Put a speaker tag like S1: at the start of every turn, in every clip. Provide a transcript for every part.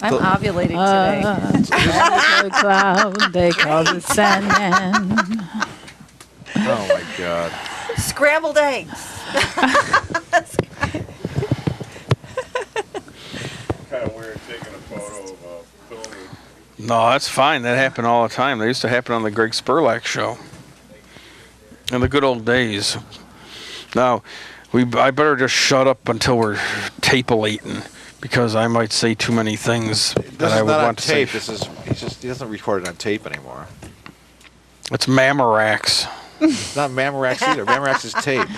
S1: I'm ovulating today.
S2: The cloud they call the Sandman.
S3: Oh my God.
S1: Scrambled eggs.
S4: Kind of weird taking a photo of filming.
S5: No, that's fine. That happened all the time. They used to happen on the Greg Spurlock show. In the good old days. Now, I better just shut up until we're tape-elating, because I might say too many things that I would want to say.
S3: This is he doesn't record it on tape anymore.
S5: It's Mamorax.
S3: It's not Mamorax either. Mamorax is tape.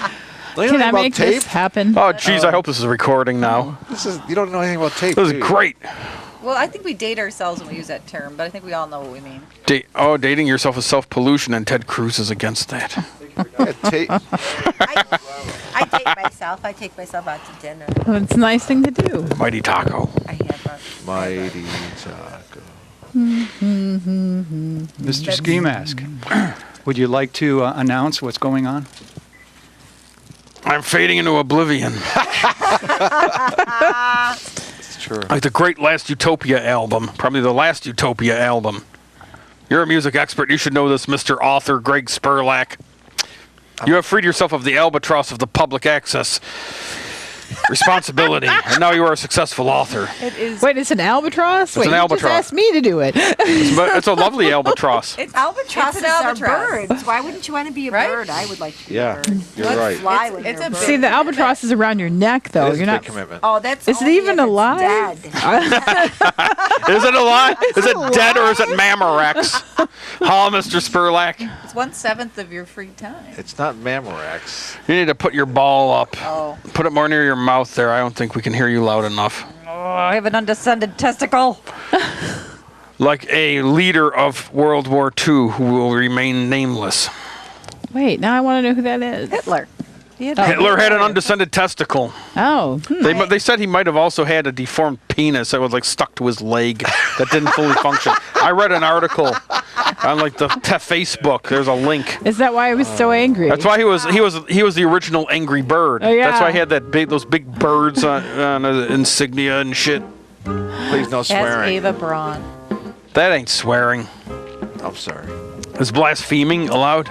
S2: Can I make
S3: tape?
S2: this happen?
S5: Oh, geez, I hope this is recording now.
S3: You don't know anything about tape.
S5: This is
S3: do you?
S5: great.
S1: Well, I think we date ourselves when we use that term, but I think we all know what we mean.
S5: Dating yourself is self-pollution, and Ted Cruz is against that.
S3: Yeah, tape.
S1: I date myself. I take myself out to dinner.
S2: Well, it's a nice thing to do.
S5: Mighty Taco.
S1: I have a
S3: Mighty Taco.
S6: Mr. Skimask, would you like to announce what's going on?
S5: I'm fading into oblivion.
S3: It's true.
S5: Like the great last Utopia album. Probably the last Utopia album. You're a music expert. You should know this, Mr. Author Greg Spurlock. You have freed yourself of the albatross of the public access responsibility, and now you are a successful author.
S1: It is.
S2: Wait, it's an albatross?
S5: It's
S2: Wait,
S5: an albatross.
S2: You just asked me to do it.
S5: It's a lovely albatross.
S1: Albatrosses are birds.
S7: Why wouldn't you want to be a
S1: Right?
S7: bird? I would like to be a
S3: Yeah,
S7: bird.
S3: you're right.
S7: Fly
S1: It's-
S7: when
S1: it's
S7: you're
S1: a
S7: a bird.
S2: See, the albatross is around your neck, though.
S3: It is
S2: You're
S3: a
S2: not.
S3: big commitment.
S1: Oh, that's.
S2: Is it
S1: only
S2: even
S1: if it's
S2: alive?
S1: dead.
S5: Is it alive? Is it dead or is it Mamorax? Huh, Mr. Spurlock?
S1: It's 1/7 of your free time.
S3: It's not Mamorax.
S5: You need to put your ball up.
S1: Oh.
S5: Put it more near your mouth there. I don't think we can hear you loud enough.
S1: Oh, I have an undescended testicle.
S5: Like a leader of World War II who will remain nameless.
S2: Wait, now I want to know who that is.
S1: Hitler.
S5: Hitler had an undescended testicle.
S2: Oh.
S5: They said he might have also had a deformed penis that was like stuck to his leg that didn't fully function. I read an article on like the Facebook. There's a link.
S2: Is that why I was so angry?
S5: That's why he was the original Angry Bird.
S2: Oh, yeah.
S5: That's why he had those big birds on his insignia and shit.
S3: Please no
S1: As
S3: swearing.
S1: Ava Braun.
S5: That ain't swearing.
S3: I'm sorry.
S5: Is blaspheming allowed?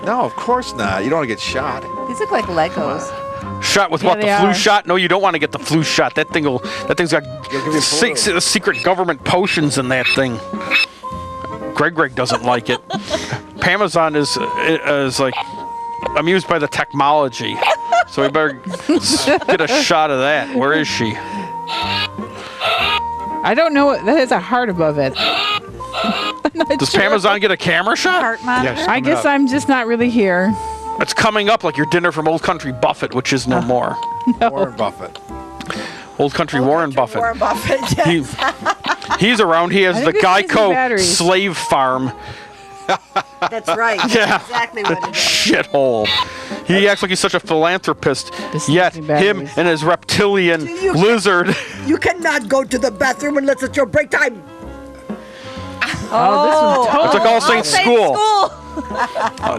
S3: No, of course not. You don't want to get shot.
S1: These look like Legos.
S5: Shot with
S2: Yeah,
S5: what? The
S2: they
S5: flu
S2: are.
S5: shot? No, you don't want to get the flu shot. That thing's got
S3: It'll give you flu.
S5: secret government potions in that thing. Greg doesn't like it. Pamazon is like amused by the technology, so we better get a shot of that. Where is she?
S2: I don't know. That has a heart above it.
S5: Does Pamazon get a camera shot?
S1: Heart monitor.
S6: Yes.
S2: I guess I'm just not really here.
S5: It's coming up like your dinner from Old Country Buffett, which is no more.
S3: Warren Buffett.
S5: Old Country Warren Buffett.
S1: Warren Buffett.
S5: He, he's around. He has
S2: I
S5: the
S2: think this needs new
S5: Geico
S2: batteries.
S5: slave farm.
S1: That's right.
S5: Yeah.
S1: That's exactly what it is.
S5: Shithole. He acts like he's such a philanthropist,
S2: This
S5: yet
S2: needs new
S5: him
S2: batteries.
S5: and his reptilian lizard.
S8: You cannot go to the bathroom unless it's your break time.
S2: Oh, this one's
S5: It's
S2: totally.
S5: like All Saints School.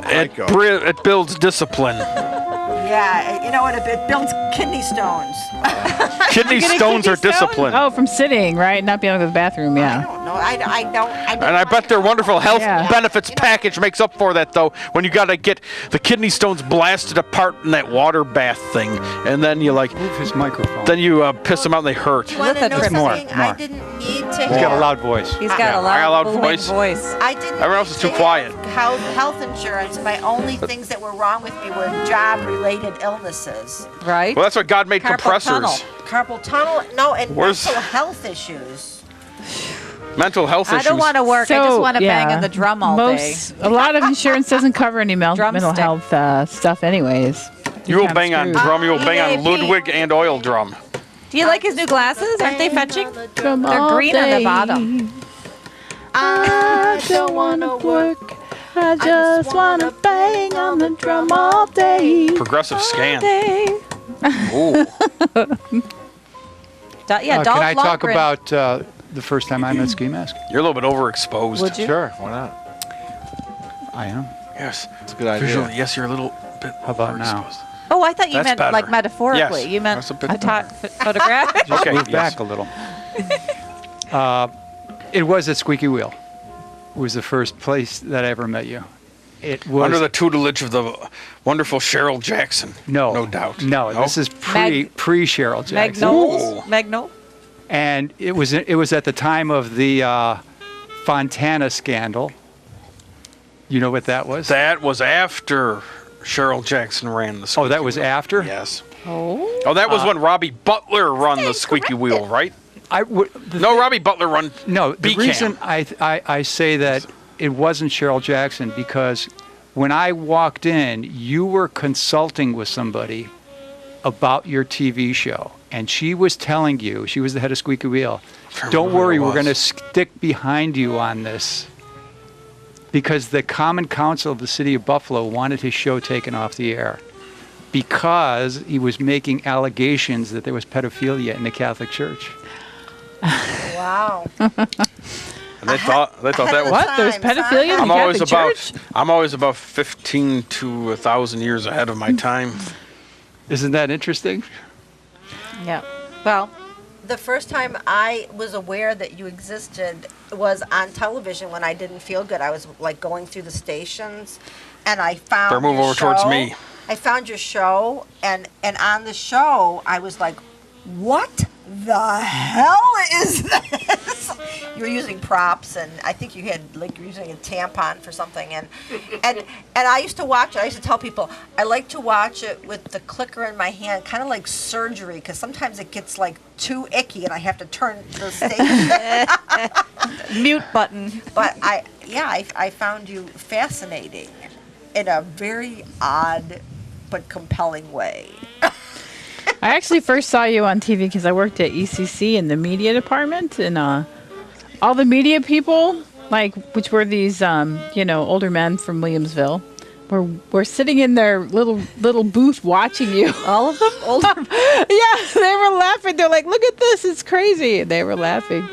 S3: Geico.
S5: It builds discipline.
S1: Yeah, you know what? It builds kidney stones.
S5: Kidney stones are discipline.
S2: Oh, from sitting, right? Not being able to go to the bathroom,
S1: I
S2: yeah.
S1: don't know. I don't.
S5: And I bet their wonderful health
S2: Yeah.
S5: benefits package makes up for that, though, when you got to get the kidney stones blasted apart in that water bath thing. And then you like,
S6: Move his microphone.
S5: then you piss them out and they hurt.
S1: You want to know
S6: More,
S1: something?
S6: more.
S1: I didn't need to
S6: He's got a loud voice.
S1: He's got
S5: Yeah,
S1: a
S5: I got a
S1: loud,
S5: loud
S1: booming
S5: voice.
S1: I didn't.
S5: Everyone else is too
S1: need to
S5: quiet.
S1: have Health insurance. My only things that were wrong with me were job-related illnesses. Right.
S5: Well, that's what God made compressors.
S1: Carpal tunnel. No, and
S5: Where's-
S1: mental health issues.
S5: Mental health
S1: I
S5: issues.
S1: don't want to work. I just want to bang on the drum all day.
S2: A lot of insurance doesn't cover any mental
S1: Drumstick.
S2: health stuff anyways.
S5: You will
S2: You're
S5: bang on
S2: screwed.
S5: drum, you will bang on
S1: EAP.
S5: Ludwig and oil drum.
S1: Do you like his new glasses? Aren't they fetching?
S2: Drum
S1: They're
S2: all
S1: green on the
S2: day.
S1: bottom.
S2: I don't want to work. I just want to bang on the drum all day.
S5: Progressive scan.
S2: Day.
S5: Ooh.
S1: Yeah, Dolph
S6: Can I talk
S1: Lundgren.
S6: about the first time I met Ski Mask?
S5: You're a little bit overexposed.
S1: Would you?
S3: Sure, why not?
S6: I am.
S5: Yes.
S3: It's a good idea.
S5: Visually, yes, you're a little bit
S6: How about now?
S5: overexposed.
S1: Oh, I thought you
S5: That's
S1: meant
S5: better.
S1: like metaphorically.
S5: Yes,
S1: You meant
S5: that's a bit
S1: photographic.
S6: Just
S5: Okay,
S6: move
S5: yes.
S6: back a little. It was at Squeaky Wheel. It was the first place that I ever met you. It was
S5: Under the tutelage of the wonderful Cheryl Jackson.
S6: no
S5: doubt.
S6: No, this is pre Cheryl Jackson.
S2: Magnol.
S6: And it was at the time of the Fontana scandal. You know what that was?
S5: That was after Cheryl Jackson ran the Squeaky
S6: that was
S5: Wheel.
S6: after?
S5: Yes.
S2: Oh.
S5: That was when Robbie Butler run the Squeaky Wheel, right? No, Robbie Butler run
S6: No, the
S5: B-Cam.
S6: reason I say that it wasn't Cheryl Jackson because when I walked in, you were consulting with somebody about your TV show. And she was telling you, she was the head of Squeaky Wheel, don't worry, we're going to stick behind you on this. Because the Common Council of the City of Buffalo wanted his show taken off the air. Because he was making allegations that there was pedophilia in the Catholic Church.
S1: Wow.
S5: And they thought that was
S2: What? There's pedophilia in
S5: I'm
S2: the
S5: always
S2: Catholic Church?
S5: I'm always about 15 to 1,000 years ahead of my time.
S6: Isn't that interesting?
S2: Yeah. Well,
S1: The first time I was aware that you existed was on television when I didn't feel good. I was like going through the stations, and I found
S5: Better move
S1: your
S5: over towards
S1: show.
S5: me.
S1: I found your show, and on the show, I was like, "What the hell is this?" You were using props, and I think you had like you were using a tampon for something, and I used to watch it. I used to tell people I like to watch it with the clicker in my hand, kind of like surgery, because sometimes it gets like too icky, and I have to turn the station.
S2: mute button.
S1: But I found you fascinating in a very odd but compelling way.
S2: I actually first saw you on TV because I worked at ECC in the media department, and all the media people, which were these, older men from Williamsville, were sitting in their little booth watching you.
S1: All of them? Older?
S2: Yeah, they were laughing. They're like, "Look at this! It's crazy!" And they were laughing.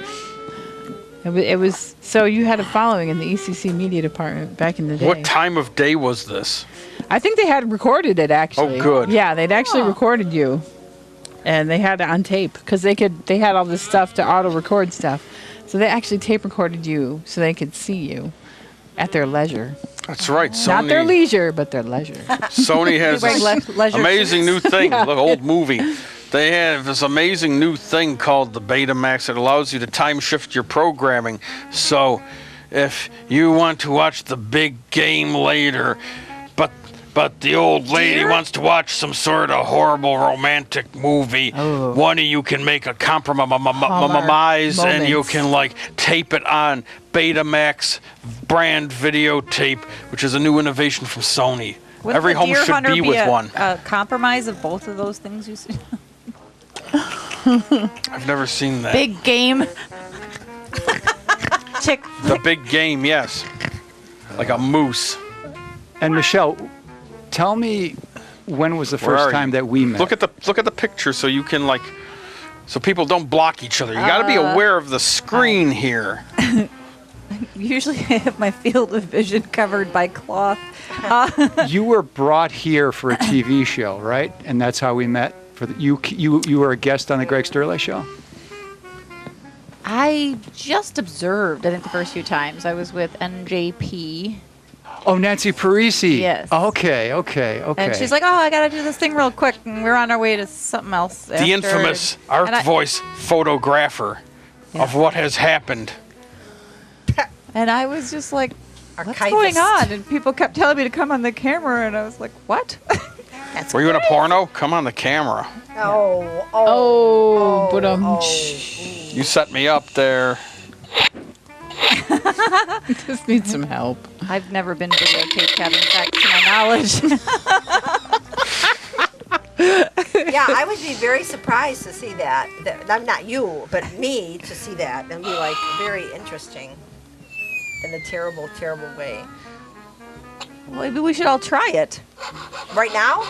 S2: It was so you had a following in the ECC media department back in the day.
S5: What time of day was this?
S2: I think they had recorded it actually.
S5: Oh, good.
S2: Yeah, they'd actually recorded you, and they had it on tape because they had all this stuff to auto record stuff, so they actually tape recorded you so they could see you at their leisure.
S5: That's right. Sony,
S2: Not their leisure, but their leisure.
S5: Sony has
S2: Wearing
S5: this
S2: leisure
S5: amazing
S2: suits.
S5: new thing. Look, old movie. They have this amazing new thing called the Betamax that allows you to time shift your programming. So if you want to watch the big game later, but the old lady wants to watch some sort of horrible romantic movie, one of you can make a compromise and you can tape it on Betamax brand videotape, which is a new innovation from Sony.
S7: Wouldn't
S5: Every
S7: the
S5: home
S7: Deer
S5: should
S7: Hunter
S5: be with
S7: a,
S5: one.
S7: A compromise of both of those things you see?
S5: I've never seen that.
S7: Big game. Chick.
S5: The big game, yes. Like a moose.
S6: And Michelle, tell me when was the
S5: Where
S6: first
S5: are
S6: time
S5: you?
S6: that we met?
S5: Look at the picture so you can so people don't block each other. You got to be aware of the screen here.
S7: Usually I have my field of vision covered by cloth.
S6: You were brought here for a TV show, right? And that's how we met. You were a guest on the Greg Sterling show.
S7: I just observed, I think, the first few times. I was with NJP.
S6: Oh, Nancy Parisi.
S7: Yes.
S6: Okay.
S7: And she's like, "Oh, I got to do this thing real quick." And we're on our way to something else.
S5: The infamous art voice photographer of what has happened.
S7: And I was just like, "What's
S1: Archivist.
S7: going on?" And people kept telling me to come on the camera. And I was like, "What?"
S5: Were you in a porno? Come on the camera. You set me up there.
S2: Just need some help.
S7: I've never been videotaped having sex, to my knowledge.
S1: Yeah, I would be very surprised to see that. I'm not you, but me to see that and be like very interesting in a terrible, terrible way.
S7: Well, maybe we should all try it.
S1: Right now?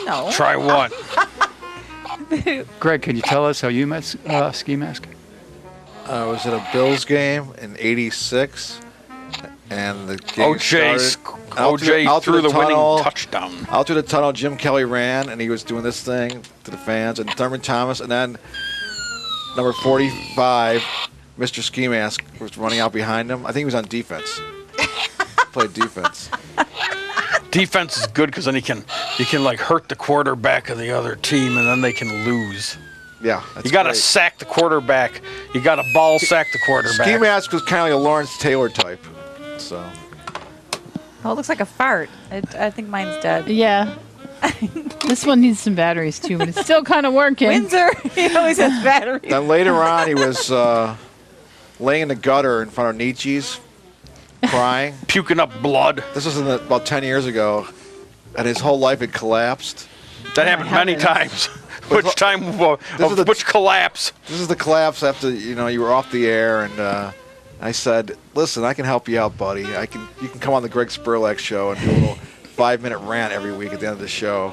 S7: No.
S5: Try what?
S6: Greg, can you tell us how you met Skimask?
S3: I was at a Bills game in '86, and the game
S5: OJ threw the winning touchdown.
S3: Out through the tunnel, Jim Kelly ran, and he was doing this thing to the fans, and Thurman Thomas, and then number 45 Mr. Skimask was running out behind him. I think he was on defense. Played defense.
S5: Defense is good because then you can like hurt the quarterback of the other team and then they can lose.
S3: Yeah, that's
S5: You got to
S3: great.
S5: sack the quarterback. You got to ball sack the quarterback.
S3: Ski Mask was kind of like a Lawrence Taylor type. So
S7: Oh, it looks like a fart. I think mine's dead.
S2: Yeah. This one needs some batteries too, but it's still kind of working.
S7: Windsor, he always has batteries.
S3: then later on, he was laying in the gutter in front of Nietzsche's, crying.
S5: Puking up blood.
S3: This was about 10 years ago, and his whole life had collapsed.
S5: That happened many times. Which time? Which collapse?
S3: This is the collapse after you were off the air, and I said, "Listen, I can help you out, buddy. You can come on the Greg Spurlock show and do a little 5-minute rant every week at the end of the show."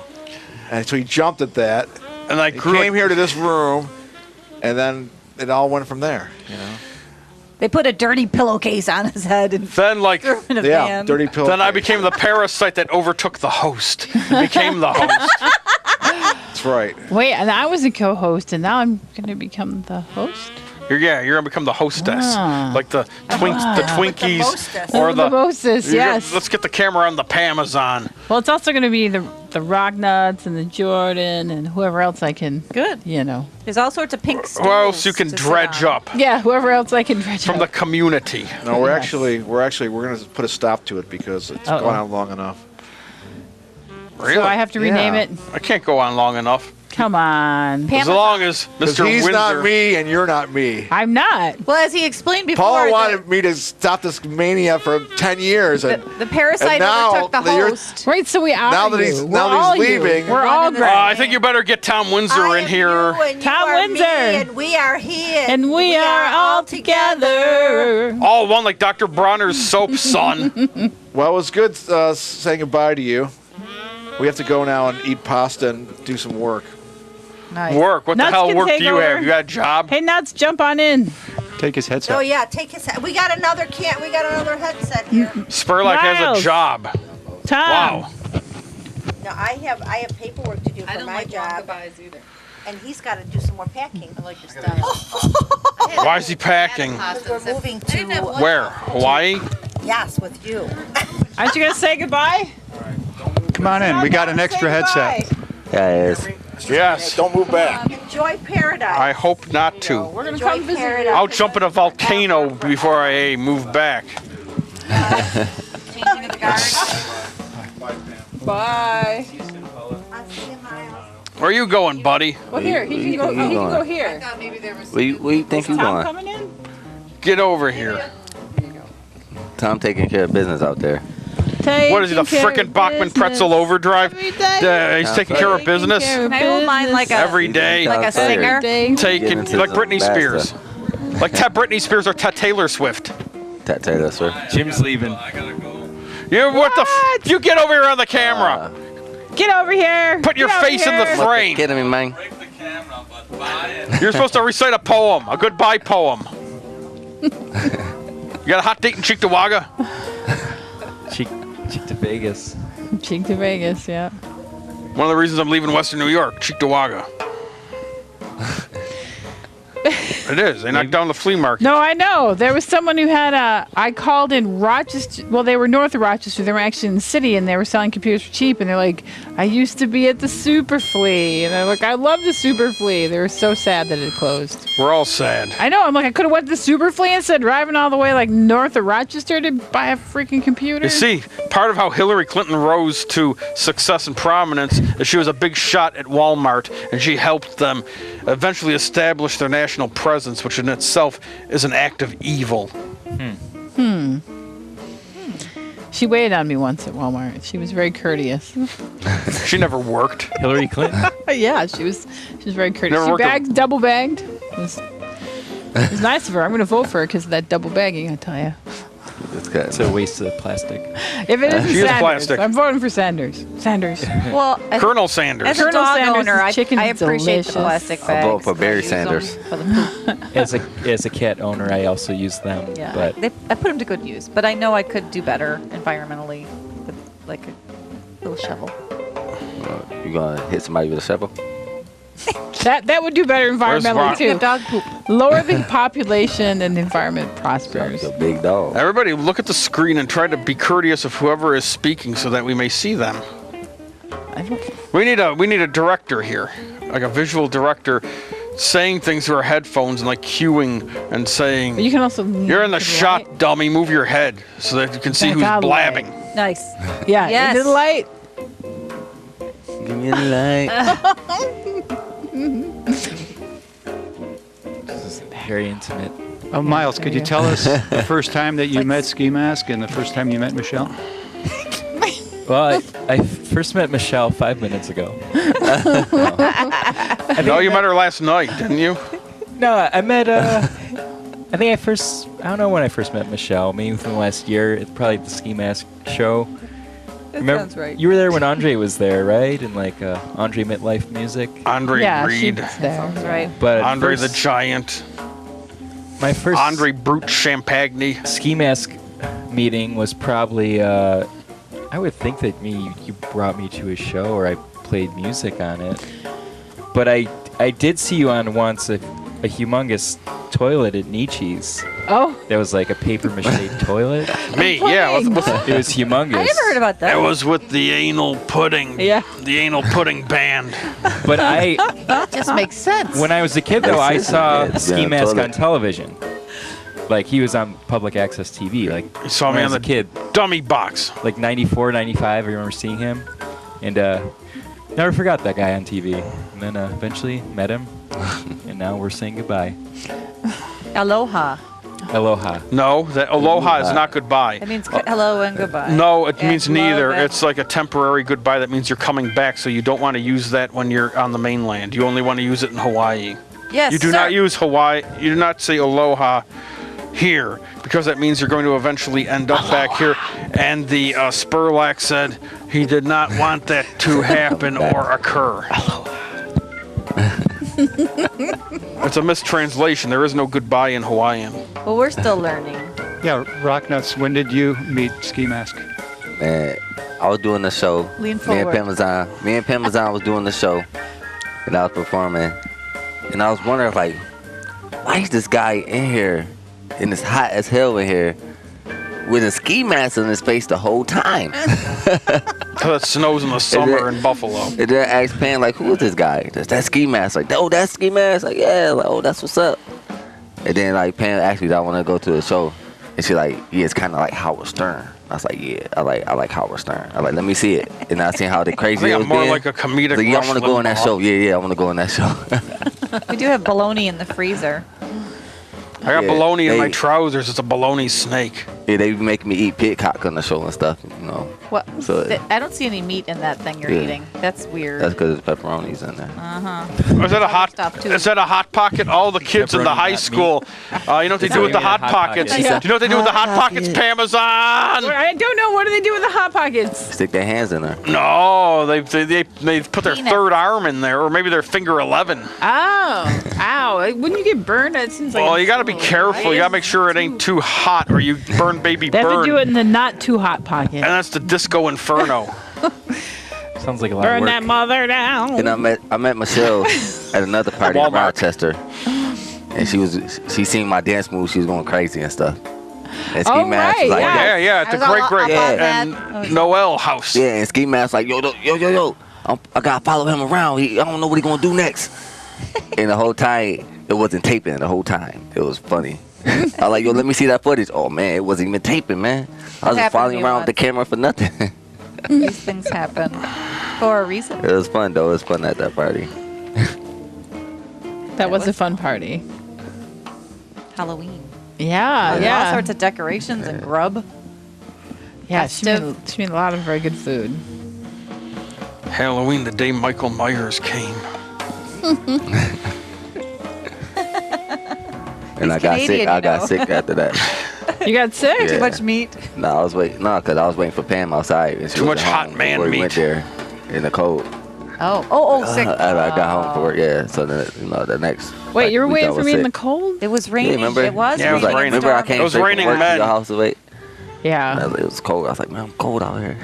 S3: And so he jumped at that,
S5: and I
S3: came here to this room, and then it all went from there.
S7: They put a dirty pillowcase on his head and
S5: then
S7: threw him in a van.
S3: dirty pillowcase.
S5: Then I became the parasite that overtook the host. Became the host.
S3: That's right.
S2: Wait, and I was a co-host, and now I'm going to become the host?
S5: You're gonna become the hostess, like the Twinkies,
S1: hostess.
S5: or
S2: The hostess, yes.
S5: Let's get the camera on the Pamazon.
S2: Well, it's also going to be the Rocknuts and the Jordan and whoever else I can.
S7: Good. There's all sorts of pink stools.
S5: Who else you can
S7: to sit
S5: dredge
S7: on.
S5: up
S2: Yeah, whoever else I can dredge
S5: from
S2: up.
S5: the community?
S3: No, we're going to put a stop to it because it's
S2: Uh-oh.
S3: gone on long enough.
S5: Really?
S2: So I have to rename
S3: Yeah.
S2: it?
S5: I can't go on long enough.
S2: Come on.
S5: As long as
S3: Because
S5: Mr.
S3: he's
S5: Windsor.
S3: not me and you're not me.
S2: I'm not.
S7: Well, as he explained before,
S3: Paula wanted me to stop this mania for 10 years. And
S7: the parasite
S3: and now
S7: overtook the
S3: that you're-
S7: host.
S2: Right, so we are
S3: Now that
S2: you.
S3: he's-
S2: We're
S3: now that he's
S2: all you.
S3: leaving-
S2: We're all
S7: Running the-
S2: great.
S5: I think you better get Tom Windsor
S1: I
S5: in
S1: am
S5: here.
S1: you and you
S2: Tom
S1: are
S2: Windsor.
S1: me, and we are he,
S2: And we are all together.
S5: All one like Dr. Bronner's soap, son.
S3: Well, it was good saying goodbye to you. We have to go now and eat pasta and do some work.
S7: Nice.
S5: Work. What
S2: Nuts
S5: the hell
S2: can
S5: work
S2: take
S5: do you
S2: over.
S5: have? You got a job?
S2: Hey, Nuts, jump on in.
S6: Take his headset.
S1: Oh yeah, take his. We got another headset here.
S5: Spurlock has
S2: Miles.
S5: a job.
S2: Tom.
S5: Wow.
S1: No, I have paperwork to do for my job,
S9: either.
S1: and he's got to do some more packing.
S9: I like your style.
S5: Why is he packing?
S1: We're moving to
S5: Where? Hawaii?
S1: yes, with you.
S2: Aren't you going to say goodbye?
S6: Come on in. We got an extra headset.
S5: Yes.
S3: Don't move back.
S1: Enjoy paradise.
S5: I hope not to.
S2: We're going to
S1: Enjoy
S2: come visit
S1: paradise.
S2: you.
S5: I'll jump in a volcano before I move back.
S9: Changing of the guard.
S2: Bye.
S1: I'll see you, Miles.
S5: Where are you going, buddy?
S2: Well, here. He can go here.
S9: Thought maybe there was.
S10: Where you think you
S2: Tom
S10: going?
S2: coming in?
S5: Get over here.
S10: Tom taking care of business out there.
S5: What is he, the frickin' Bachman Pretzel Overdrive? He's taking care of business
S7: Can I hold mine like a
S5: every day.
S7: like a singer?
S5: Taking
S10: Get into
S5: like
S10: some
S5: Britney
S10: bad
S5: Spears.
S10: stuff.
S5: Like Britney Spears or Taylor Swift.
S10: Taylor Swift.
S11: Jim's leaving.
S5: You get over here on the camera.
S2: Get over here.
S5: Put your
S2: Get over
S5: face in the
S2: here.
S5: frame.
S10: Kidding me, man?
S5: You're supposed to recite a poem, a goodbye poem. You got a hot date in Cheektowaga?
S11: Cheek to Vegas.
S2: Cheek to Vegas, yeah.
S5: One of the reasons I'm leaving Western New York, Cheektowaga. It is. They knocked down the flea market.
S2: No, I know. There was someone who had I called in Rochester. Well, they were north of Rochester. They were actually in the city, and they were selling computers for cheap. And they're like, I used to be at the Super Flea. And they're like, I love the Super Flea. They were so sad that it closed.
S5: We're all sad.
S2: I know. I'm like, I could have went to the Super Flea instead of driving all the way like north of Rochester to buy a freaking computer.
S5: You see, part of how Hillary Clinton rose to success and prominence is she was a big shot at Walmart, and she helped them eventually establish their national presence, which in itself is an act of evil.
S2: She waited on me once at Walmart. She was very courteous.
S5: She never worked.
S11: Hillary Clinton.
S2: Yeah, she was very courteous.
S5: Never
S2: She
S5: worked
S2: bagged, double bagged. It was nice of her. I'm going to vote for her because of that double bagging, I tell you.
S11: It's a waste of plastic.
S2: If it isn't
S5: She is
S2: Sanders,
S5: plastic.
S2: I'm voting for Sanders. Sanders.
S7: Well,
S5: Colonel Sanders.
S7: as a
S2: Colonel
S7: dog
S2: Sanders'
S7: owner, I
S2: chicken is
S7: appreciate
S2: delicious.
S7: the plastic
S10: I'll
S7: bags.
S10: vote for Barry
S7: I use them
S10: Sanders.
S7: for the poop.
S11: As a cat owner, I also use them.
S7: Yeah,
S11: But
S7: I put them to good use, but I know I could do better environmentally with like a little shovel.
S10: You gonna hit somebody with a shovel?
S2: That would do better
S5: Where's
S2: environmentally
S5: Ron?
S7: We have
S2: too.
S7: dog poop.
S2: Lower the population and the environment prospers.
S10: The big dog.
S5: Everybody, look at the screen and try to be courteous of whoever is speaking, so that we may see them. We need a director here, like a visual director, saying things through our headphones and like cueing and saying.
S2: But you can also.
S5: You're in the shot,
S2: light.
S5: dummy. Move your head so that you can see
S2: Back
S5: who's
S2: out of the
S5: blabbing.
S2: light.
S7: Nice.
S2: Yeah.
S7: Yes.
S2: Into the light.
S10: Give me the light.
S11: This is very intimate.
S6: Oh, Miles, could you tell us the first time that you met Skimask and the first time you met Michelle?
S11: Well, I first met Michelle 5 minutes ago.
S5: No, you met her last night, didn't you?
S11: No, I met. I think I don't know when I first met Michelle. Maybe within the last year. It's probably the Skimask show.
S7: That sounds right.
S11: You were there when Andre was there, right? And like Andre Midlife Music.
S5: Andre
S2: Yeah, she
S5: Reed.
S2: was there.
S7: Sounds right.
S11: But
S5: Andre the Giant.
S11: My first
S5: Andre Brute Champagne.
S11: Skimask meeting was probably. I would think that you brought me to a show or I played music on it. But I did see you on once a humongous toilet at Nietzsche's.
S2: Oh.
S11: That was like a paper mache toilet.
S5: Me, yeah.
S11: It was humongous.
S7: I never heard about that.
S5: That was with the anal pudding.
S2: Yeah.
S5: The anal pudding band.
S11: But
S9: Just makes sense.
S11: when I was a kid though, I saw
S10: Yeah,
S11: Ski Mask
S10: toilet.
S11: on television. Like he was on public access TV. Like
S5: You saw
S11: when
S5: me
S11: I
S5: on
S11: was
S5: the
S11: a kid,
S5: dummy box.
S11: like 94, 95. I remember seeing him, and never forgot that guy on TV. And then eventually met him, and now we're saying goodbye.
S7: Aloha.
S11: Aloha.
S5: No, that aloha is not goodbye.
S7: It means hello and goodbye.
S5: No, it
S7: And
S5: means
S7: love
S5: neither.
S7: and-
S5: It's like a temporary goodbye that means you're coming back, so you don't want to use that when you're on the mainland. You only want to use it in Hawaii.
S7: Yes,
S5: You do
S7: sir.
S5: not use Hawaii. You do not say aloha here, because that means you're going to eventually end up back here. And the Spurlack said he did not want that to happen or occur. It's a mistranslation. There is no goodbye in Hawaiian.
S7: Well, we're still learning.
S6: Yeah, Rocknuts, when did you meet Skimask?
S10: Man, I was doing the show.
S7: Lean
S10: Me
S7: forward.
S10: and Parmesan was doing the show, and I was performing, and I was wondering like, why is this guy in here, and it's hot as hell in here, with a ski mask on his face the whole time?
S5: Because it snows in the summer in Buffalo.
S10: And then I asked Pam like, who is this guy? That's that ski mask. Like, oh, that's ski mask. Like, yeah. Like, oh, that's what's up. And then like Pam asked me, do I want to go to the show? And she like, yeah, it's kind of like Howard Stern. I was like, yeah, I like Howard Stern. I like, let me see it. And I seen how the
S5: I
S10: crazy
S5: think
S10: it
S5: I'm
S10: was
S5: more
S10: being.
S5: like a comedic.
S10: Like, yeah, I
S5: Rush
S10: want to go on that
S5: Limbaugh.
S10: show. Yeah, I want to go on that show.
S7: We do have bologna in the freezer.
S5: I got
S10: Yeah,
S5: bologna in my
S10: they-
S5: trousers. It's a bologna snake.
S10: Yeah, they make me eat pitcock on the show and stuff, you know.
S7: What?
S10: So
S7: I don't see any meat in that thing you're
S10: Yeah.
S7: eating. That's weird.
S10: that's because there's pepperonis in there.
S5: Is that a hot?
S7: Stuff, too.
S5: Is that a hot pocket? All the kids in the
S11: Pepperoni,
S5: high
S11: not
S5: school. You know what they
S11: It's
S5: do with the
S11: not
S5: hot
S11: even a Hot
S5: pockets?
S11: Pocket.
S5: Do you know what they do with the hot pockets, Parmesan?
S2: I don't know. What do they do with the hot pockets?
S10: Stick their hands in there.
S5: No, they put their
S7: Peanuts.
S5: third arm in there, or maybe their finger 11.
S2: Oh, ow! Wouldn't you get burned? That seems like.
S5: Well, you got to be careful. You got to make sure it ain't too hot, or you burn baby
S2: They have
S5: bird.
S2: to do it in the not too hot pocket.
S5: And that's the Disco Inferno.
S11: Sounds like a lot
S2: Burn
S11: of work.
S2: that mother down.
S10: And I met Michelle at another party in
S5: Walmart.
S10: Rochester, and she seen my dance moves. She was going crazy and stuff. And Ski
S2: Oh,
S10: Mask
S2: right,
S10: was like,
S2: yeah.
S5: Yeah, at
S9: I
S5: the
S9: was all
S5: great
S9: up on
S5: and
S9: that.
S5: Noel house.
S10: yeah, and Ski Mask like, yo, I gotta follow him around. I don't know what he gonna do next. And the whole time, it wasn't taping. The whole time, it was funny. I was like, yo, let me see that footage. Oh man, it wasn't even taping, man. I was just
S7: happened to
S10: following
S7: me
S10: around with the
S7: once.
S10: camera for nothing.
S7: These things happen for a reason.
S10: It was fun though. It was fun at that party.
S2: That was a fun party.
S7: Halloween.
S2: Yeah,
S7: All
S2: yeah.
S7: sorts of decorations and grub.
S2: Yeah, she made a lot of very good food.
S5: Halloween, the day Michael Myers came.
S10: And I got sick.
S7: Canadian,
S10: I
S7: you
S10: got
S7: know.
S10: sick after that.
S2: You got sick?
S10: Yeah.
S7: Too much meat.
S10: No, I was waiting. No, because I was waiting for Pam outside. And she
S5: Too
S10: wasn't
S5: much hot
S10: home
S5: man
S10: before we
S5: meat.
S10: went there in the cold.
S7: Sick.
S10: I got home for work. Yeah. So then, the next.
S2: Wait, you were
S10: week I
S2: waiting for
S10: was
S2: me in
S10: sick.
S2: the cold?
S7: It was raining.
S10: remember?
S7: It was
S5: Yeah, it was
S7: raining.
S5: raining.
S10: Remember, I
S7: stormy.
S10: came
S5: It was
S10: straight from
S5: raining
S10: work to
S5: men.
S10: your house to wait.
S2: Yeah.
S10: It was cold. I was like, man, I'm cold out here.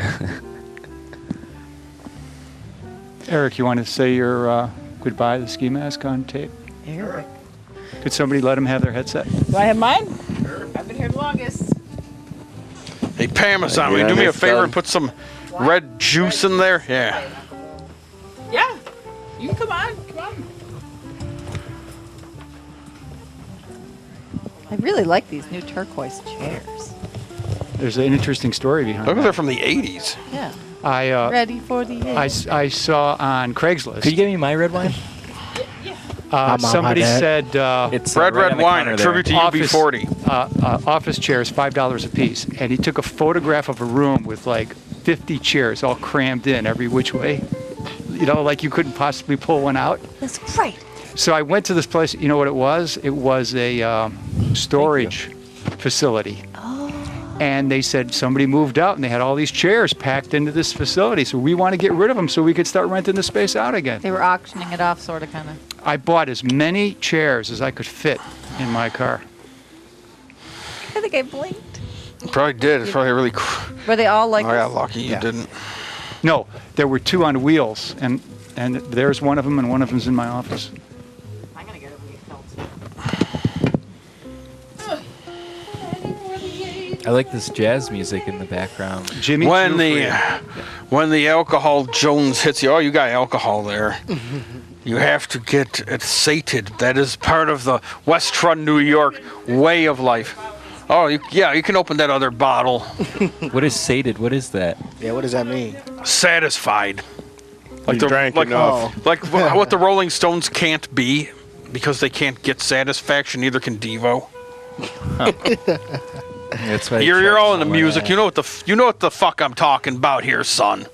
S6: Eric, you want to say your goodbye to Ski Mask on tape?
S7: Eric.
S6: Could somebody let him have their headset?
S2: Do I have mine? I've been here the longest.
S5: Hey, Parmesan, will you do me a favor and put some red juice in there? Yeah.
S2: Yeah. You can come on. Come on.
S7: I really like these new turquoise chairs.
S6: There's an interesting story behind
S5: Look,
S6: that.
S5: they're from the 80s.
S7: Yeah.
S6: Ready
S7: for the age.
S6: I saw on Craigslist.
S11: Could you give me my red wine?
S6: Somebody said
S11: It's
S5: red
S11: right on the
S5: wine,
S11: counter
S5: a
S11: there.
S5: tribute to UB40.
S6: office chairs, $5 a piece, and he took a photograph of a room with like 50 chairs all crammed in every which way. You know, like you couldn't possibly pull one out.
S7: That's great.
S6: So I went to this place. You know what it was? It was a storage facility. And they said somebody moved out and they had all these chairs packed into this facility. So we want to get rid of them so we could start renting the space out again.
S7: They were auctioning it off, sort of, kind of.
S6: I bought as many chairs as I could fit in my car.
S7: I think I blinked.
S5: Probably did. It's probably really.
S7: Were they all like?
S5: I got
S7: this?
S5: lucky you didn't.
S6: No, there were 2 on wheels, and there's one of them, and one of them's in my office.
S7: I'm gonna get it when you felt.
S11: I like this jazz music in the background.
S6: Jimmy
S5: When the alcohol Jones hits you, oh, you got alcohol there. You have to get it sated. That is part of the West Front, New York way of life. Oh, you can open that other bottle.
S11: What is sated? What is that?
S12: Yeah, what does that mean?
S5: Satisfied. Like
S4: You drank enough.
S5: Like what the Rolling Stones can't be because they can't get satisfaction. Neither can Devo.
S11: That's why
S5: You're all in the music. You know what the fuck I'm talking about here, son.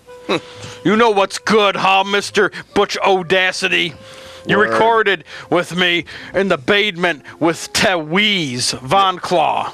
S5: You know what's good, huh, Mr. Butch Audacity? You recorded with me in the basement with Teweez Von Claw.